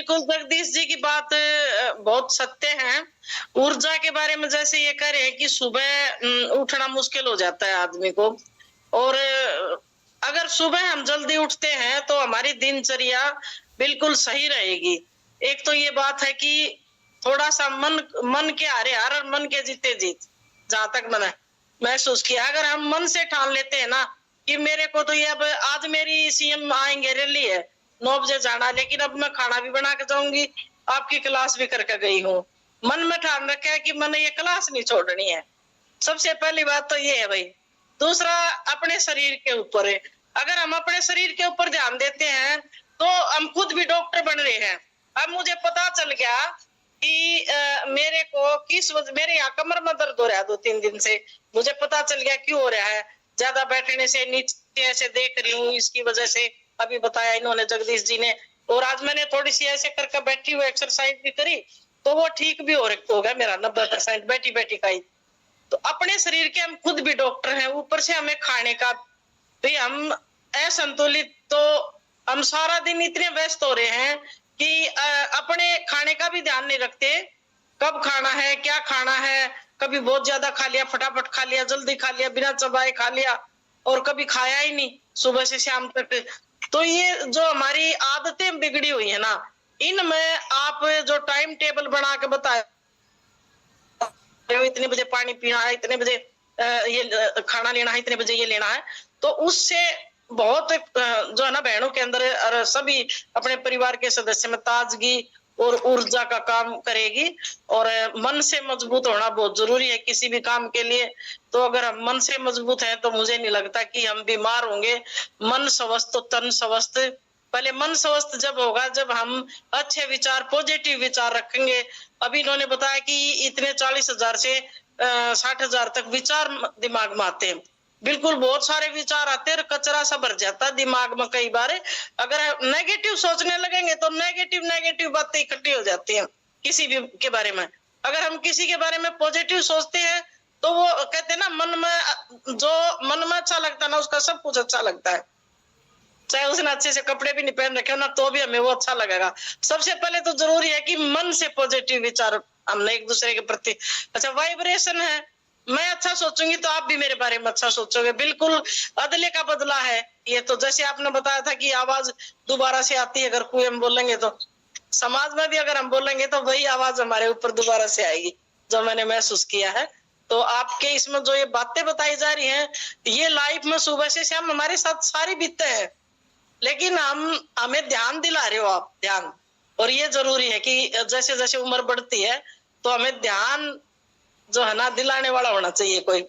बिल्कुल जगदीश जी की बात बहुत सत्य है। ऊर्जा के बारे में जैसे ये कह रहे हैं कि सुबह उठना मुश्किल हो जाता है आदमी को और अगर सुबह हम जल्दी उठते हैं तो हमारी दिनचर्या बिल्कुल सही रहेगी। एक तो ये बात है कि थोड़ा-सा मन मन के हारे हार और मन के जीते जीत, जहाँ तक मैंने महसूस किया। अगर हम मन से ठान लेते हैं ना कि मेरे को तो ये अब आज मेरी सीएम आएँगे, रैली है, 9 बजे जाना, लेकिन अब मैं खाना भी बना के जाऊँगी, आपकी क्लास भी करके गई हूँ। मन में ठान रखा है कि मैंने ये क्लास नहीं छोड़नी है। सबसे पहली बात तो ये है भाई। दूसरा अपने शरीर के ऊपर है। अगर हम अपने शरीर के ऊपर ध्यान देते हैं, तो हम खुद भी डॉक्टर बन रहे हैं। अब मुझे पता चल गया कि मेरे को किस वजह मेरे यहाँ कमर में दर्द हो रहा है 2-3 दिन से। मुझे पता चल गया क्यों हो रहा है। ज़्यादा बैठने से, नीचे ऐसे देख रही हूँ, इसकी वजह से अभी बताया इन्होंने जगदीश जी ने। और आज मैंने थोड़ी-सी ऐसे करके बैठी हुई एक्सरसाइज भी करी, तो वो ठीक भी हो गया मेरा 90% बैठी-बैठी का ही। तो अपने शरीर के हम खुद भी डॉक्टर हैं, ऊपर से हमें खाने का भी हम असंतुलित, तो हम सारा दिन इतने व्यस्त हो रहे हैं कि अपने खाने का भी ध्यान नहीं रखते। कब खाना है, क्या खाना है, कभी बहुत ज्यादा खा लिया, फटाफट खा लिया, जल्दी खा लिया, बिना चबाए खा लिया और कभी खाया ही नहीं सुबह से शाम तक। तो ये जो हमारी आदतें बिगड़ी हुई है ना, इनमें आप जो टाइम टेबल बना के बताए इतने बजे पानी पीना है, इतने बजे ये खाना लेना है, इतने बजे ये लेना है, तो उससे बहुत जो है ना बहनों के अंदर और सभी अपने परिवार के सदस्य में ताजगी और ऊर्जा का काम करेगी। और मन से मजबूत होना बहुत जरूरी है किसी भी काम के लिए। तो अगर हम मन से मजबूत हैं तो मुझे नहीं लगता कि हम बीमार होंगे। मन स्वस्थ तो तन स्वस्थ। पहले मन स्वस्थ जब होगा जब हम अच्छे विचार, पॉजिटिव विचार रखेंगे। अभी इन्होंने बताया कि इतने 40,000 से 60,000 तक विचार दिमाग में आते हैं। बिल्कुल बहुत सारे विचार आते हैं और कचरा सा भर जाता है दिमाग में कई बार। अगर नेगेटिव सोचने लगेंगे तो नेगेटिव नेगेटिव बातें इकट्ठी हो जाती हैं किसी भी के बारे में। अगर हम किसी के बारे में पॉजिटिव सोचते हैं तो वो कहते हैं ना, मन में अच्छा लगता है ना, उसका सब कुछ अच्छा लगता है। चाहे उसने अच्छे से कपड़े भी नहीं पहन रखे हो ना, तो भी हमें वो अच्छा लगेगा। सबसे पहले तो जरूरी है कि मन से पॉजिटिव विचार हमने एक दूसरे के प्रति। अच्छा, वाइब्रेशन है, मैं अच्छा सोचूंगी तो आप भी मेरे बारे में अच्छा सोचोगे। बिल्कुल अदले का बदला है ये। तो जैसे आपने बताया था कि आवाज दोबारा से आती है अगर कोई हम बोलेंगे, तो समाज में भी अगर हम बोलेंगे तो वही आवाज हमारे ऊपर दोबारा से आएगी, जो मैंने महसूस किया है। तो आपके इसमें जो ये बातें बताई जा रही हैं, ये लाइफ में सुबह से शाम हमारे साथ सारी बीतते हैं, लेकिन हमें ध्यान दिला रहे हो आप, ध्यान। और ये जरूरी है कि जैसे जैसे उम्र बढ़ती है तो हमें ध्यान जो है ना दिलाने वाला होना चाहिए कोई।